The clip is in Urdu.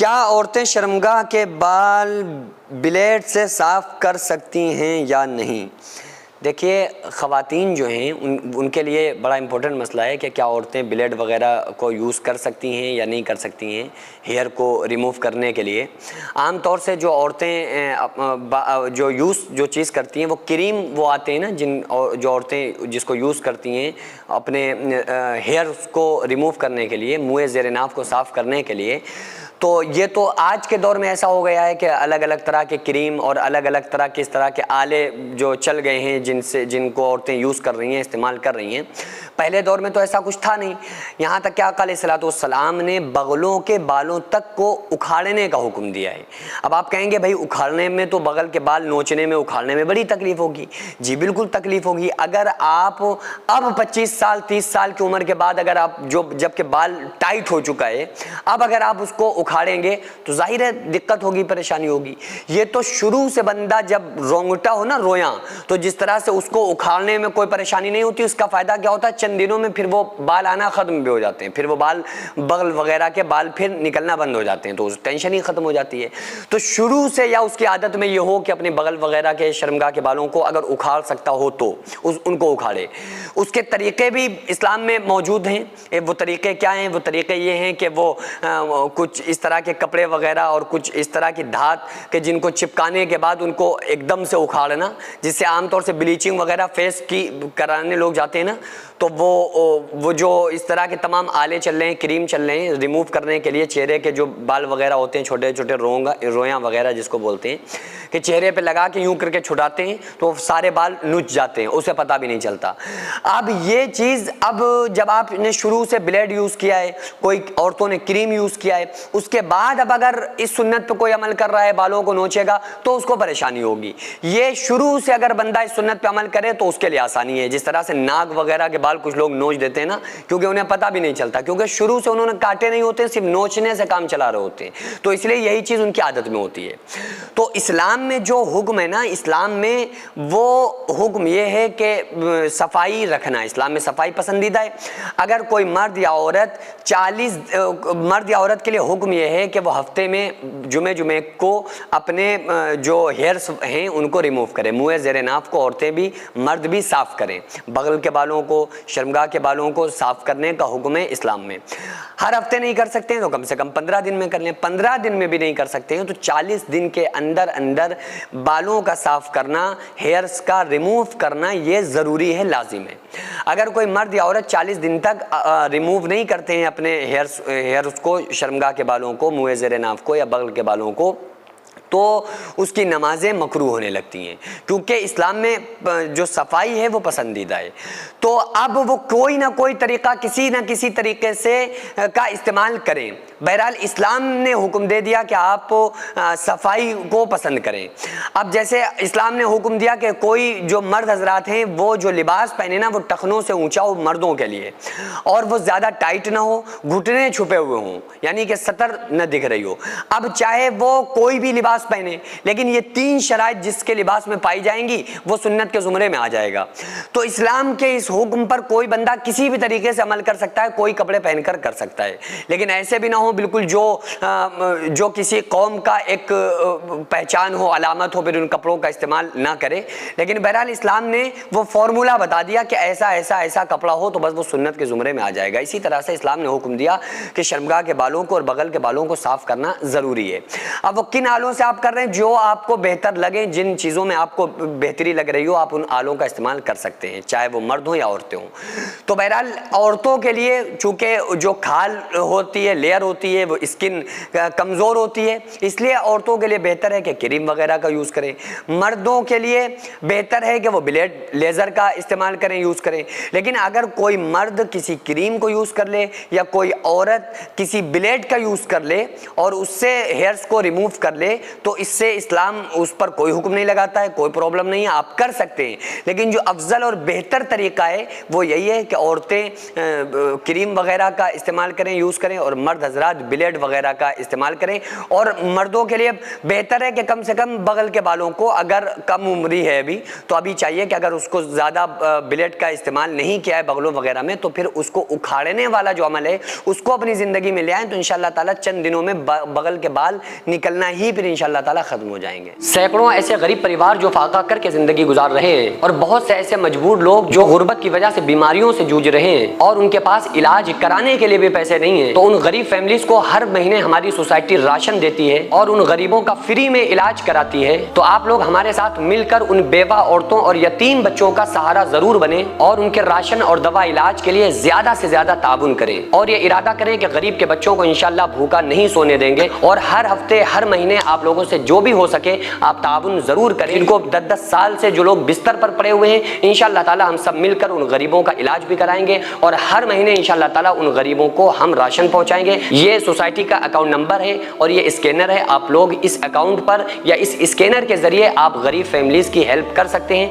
کیا عورتیں شرمگاہ کے بال بلیڈ سے صاف کر سکتی ہیں یا نہیں؟ دیکھیے، خواتین جو ہیں ان کے لیے بڑا امپورٹنٹ مسئلہ ہے کہ کیا عورتیں بلیڈ وغیرہ کو یوز کر سکتی ہیں یا نہیں کر سکتی ہیں ہیئر کو ریموو کرنے کے لیے۔ عام طور سے جو عورتیں جو چیز کرتی ہیں وہ کریم وہ آتے ہیں نا، جو عورتیں جس کو یوز کرتی ہیں اپنے ہیئر کو ریموو کرنے کے لیے، منہ زیر ناف کو صاف کرنے کے لیے۔ تو یہ تو آج کے دور میں ایسا ہو گیا ہے کہ الگ الگ طرح کے کریم اور الگ الگ طرح کے اس طرح کے آلے جو چل گئے ہیں جن کو عورتیں یوز کر رہی ہیں، استعمال کر رہی ہیں۔ پہلے دور میں تو ایسا کچھ تھا نہیں، یہاں تک کہ آقا علیہ الصلوۃ والسلام نے بغلوں کے بالوں تک کو اکھاڑنے کا حکم دیا ہے۔ اب آپ کہیں گے بھائی اکھاڑنے میں تو بغل کے بال نوچنے میں اکھاڑنے میں بڑی تکلیف ہوگی۔ جی بالکل تکلیف ہوگی۔ اگر آپ اب 25 سال 30 سال کی عمر کے بعد اگر آپ جب کہ بال ٹائٹ ہو چکا ہے، اب اگر آپ اس کو اکھاڑیں گے تو ظاہر ہے دقت ہوگی، پریشانی ہوگی۔ یہ تو شروع سے بندہ جب رونگٹا ہو نا، رویاں، تو جس طرح سے اس کو اکھاڑنے میں کوئی پریشانی نہیں ہوتی، اس کا فائدہ کیا ہوتا ہے؟ چند دنوں میں پھر وہ بال آنا ختم بھی ہو جاتے ہیں، پھر وہ بال بغل وغیرہ کے بال پھر نکلنا بند ہو جاتے ہیں، تو ٹینشن ہی ختم ہو جاتی ہے۔ تو شروع سے یا اس کی عادت میں یہ ہو کہ اپنے بغل وغیرہ کے شرمگاہ کے بالوں کو اگر اکھاڑ سکتا ہو تو ان کو اکھاڑے۔ اس کے طریقے بھی اسلام میں موجود ہیں۔ وہ طریقے کیا ہیں؟ وہ طریقے یہ ہیں کہ وہ کچھ اس طرح کے کپڑے وغیرہ اور کچھ اس طرح کی دھات کہ جن کو چپکانے کے بعد ان کو ایک دم سے اکھاڑنا، جس سے عام طور سے بلیچنگ وغیرہ فیس کی کرانے لوگ جاتے ہیں نا، تو وہ جو اس طرح کے تمام آلے چل رہے ہیں، کریم چل رہے ہیں ریموو کرنے کے لیے چہرے کے جو بال وغیرہ ہوتے ہیں، چھوٹے چھوٹے رویاں وغیرہ جس کو بولتے ہیں، کہ چہرے پہ لگا کے یوں کر کے چھڑاتے ہیں تو سارے بال نچ جاتے ہیں، اسے پتہ بھی نہیں چلتا۔ اب یہ چیز جب آپ نے شروع سے بلیڈ یوز کیا ہے، کوئی عورتوں نے کریم یوز کیا ہے، اس کے بعد اب اگر اس سنت پہ کوئی عمل کر رہا ہے، بالوں کو نوچے گا تو اس کو پریشانی ہوگی۔ یہ شروع سے اگر بندہ اس سنت پہ عمل کرے تو اس کے لیے آسانی ہے۔ جس طرح سے ناک وغیرہ کے بال کچھ لوگ نوچ دیتے ہیں نا، کیونکہ انہیں پتہ بھی نہیں چلتا، کیونکہ شروع سے انہوں نے کاٹے نہیں ہوتے، صرف نوچنے سے کام چلا رہے ہوتے ہیں، تو اس لیے یہی چیز ان کی عادت میں ہوتی ہے۔ تو اسلام میں جو حکم ہے نا، اسلام میں وہ حکم یہ ہے کہ صفائی رکھنا ہے۔ اسلام میں صفائی پسندیدہ ہے۔ اگر کوئی مرد یا عورت کے لیے حکم یہ ہے کہ وہ ہفتے میں جمعے کو اپنے جو ہیئرس ہیں ان کو ریموو کریں، منہ زیر ناف کو عورتیں بھی مرد بھی صاف کریں، بغل کے بالوں کو، شرمگاہ کے بالوں کو صاف کرنے کا حکم ہے اسلام میں۔ ہر ہفتے نہیں کر سکتے ہیں تو کم سے کم 15 دن میں کر لیں، 15 دن میں بھی نہیں کر سکتے ہیں تو 40 دن کے اندر بالوں کا صاف کرنا، ہیئرس کا ریموو کرنا یہ ضروری ہے، لازم ہے۔ اگر کوئی مرد یا عورت 40 دن تک ریموو نہیں کرتے ہیں اپنے ہیئرس کو، شرمگاہ کے بالوں کو، منہ زیر ناف کو یا بغل کے بالوں کو، تو اس کی نمازیں مکروہ ہونے لگتی ہیں، کیونکہ اسلام میں جو صفائی ہے وہ پسندیدہ ہے۔ تو اب وہ کوئی نہ کوئی طریقہ کسی نہ کسی طریقے سے کا استعمال کریں۔ بہرحال اسلام نے حکم دے دیا کہ آپ صفائی کو پسند کریں۔ اب جیسے اسلام نے حکم دیا کہ کوئی جو مرد حضرات ہیں وہ جو لباس پہنے نا وہ ٹخنوں سے اونچا ہو مردوں کے لیے، اور وہ زیادہ ٹائٹ نہ ہو، گھٹنے چھپے ہوئے ہوں، یعنی کہ سطر نہ دکھ رہی ہو۔ اب چاہے وہ کوئی بھی لباس پہنے، لیکن یہ 3 شرائط جس کے لباس میں پائی جائیں گی وہ سنت کے زمرے میں آ جائے گا۔ تو اسلام کے اس حکم پر کوئی بندہ کسی بھی طریقے سے عمل کر سکتا ہے، کوئی کپڑے پہن کر سکتا ہے، لیکن ایسے بھی نہ ہو بالکل جو کسی قوم کا ایک پہچان ہو، علامت ہو، پھر ان کپڑوں کا استعمال نہ کرے۔ لیکن بہرحال اسلام نے وہ فارمولا بتا دیا کہ ایسا کپڑا ہو تو بس وہ سنت کے زمرے میں آ جائے گا۔ اسی طرح سے اسلام نے حکم دیا کہ شرمگاہ کے بالوں کو اور بغل کے بالوں کو صاف کرنا ضروری ہے۔ اب وہ کن آلوں سے آپ کر رہے ہیں، جو آپ کو بہتر لگے، جن چیزوں میں آپ کو بہتری لگ رہی ہو آپ ان آلوں کا استعمال کر سکتے ہیں، چاہے وہ مرد ہوں یا عورتیں ہوں۔ تو بہرحال عورتوں کے لیے چونکہ جو کھال ہوتی ہے، لیئر ہوتی ہے، وہ اسکن کمزور ہوتی ہے، اس لیے عورتوں کے لیے بہتر ہے کہ کریم وغیرہ کا یوز کریں۔ مردوں کے لیے بہتر ہے کہ وہ بلیڈ لیزر کا استعمال کریں، یوز کریں۔ لیکن اگر کوئی مرد کسی کریم کو یوز کر لے یا کوئی عورت کسی بلیڈ کا یوز کر لے اور اس سے ہیئرس کو ریموو کر لے تو اس سے اسلام اس پر کوئی حکم نہیں لگاتا ہے، کوئی پرابلم نہیں ہے، آپ کر سکتے ہیں۔ لیکن جو افضل اور بہتر طریقہ ہے وہ یہی ہے کہ عورتیں کریم وغیرہ کا استعمال کریں، یوز کریں، اور مرد حضرات حضرات بلیڈ وغیرہ کا استعمال کریں. اور مردوں کے لیے بہتر ہے کہ کم سے کم بغل کے بالوں کو, اگر کم عمری ہے ابھی تو ابھی چاہیے کہ اگر اس کو زیادہ بلیڈ کا استعمال نہیں کیا ہے بغلوں وغیرہ میں, تو پھر اس کو اکھاڑنے والا جو عمل ہے اس کو اپنی زندگی میں لے آئیں, تو انشاءاللہ تعالیٰ چند دنوں میں بغل کے بال نکلنا ہی پھر انشاءاللہ تعالیٰ ختم ہو جائیں گے. سینکڑوں ایسے غریب پریوار جو فاقہ کر کے زندگی گزار رہے ہیں, اور بہت سے ایسے مجبور لوگ جو غربت کی وجہ سے بیماریوں سے جوجھ رہے ہیں اور ان کے پاس علاج کرانے کے لیے بھی پیسے نہیں ہیں, تو ان غریب فیملیز کو ہر مہینے ہماری سوسائٹی راشن دیتی ہے اور ان غریبوں کا فری میں علاج کراتی ہے. تو آپ لوگ ہمارے ساتھ مل کر ان بیوہ عورتوں اور یتیم بچوں کا سہارا ضرور بنیں اور ان کے راشن اور دوا علاج کے لیے زیادہ سے زیادہ تعاون کریں, اور یہ ارادہ کریں کہ غریب کے بچوں کو انشاءاللہ بھوکا نہیں سونے دیں گے, اور ہر ہفتے ہر مہینے آپ لوگوں سے جو بھی ہو سکے آپ تعاون ضرور کریں. ان کو 10-10 سال سے جو لوگ بستر پر پڑے ہوئے ہیں, انشاءاللہ تعالی ہم سب مل کر ان غریبوں کا علاج بھی کرائیں گے, اور ہر مہینے انشاءاللہ تعالی ان غریبوں کو ہم راشن پہنچائیں گے. یہ سوسائٹی کا اکاؤنٹ نمبر ہے اور یہ اسکینر ہے, آپ لوگ اس اکاؤنٹ پر یا اس اسکینر کے ذریعے آپ غریب فیملیز کی ہیلپ کر سکتے ہیں.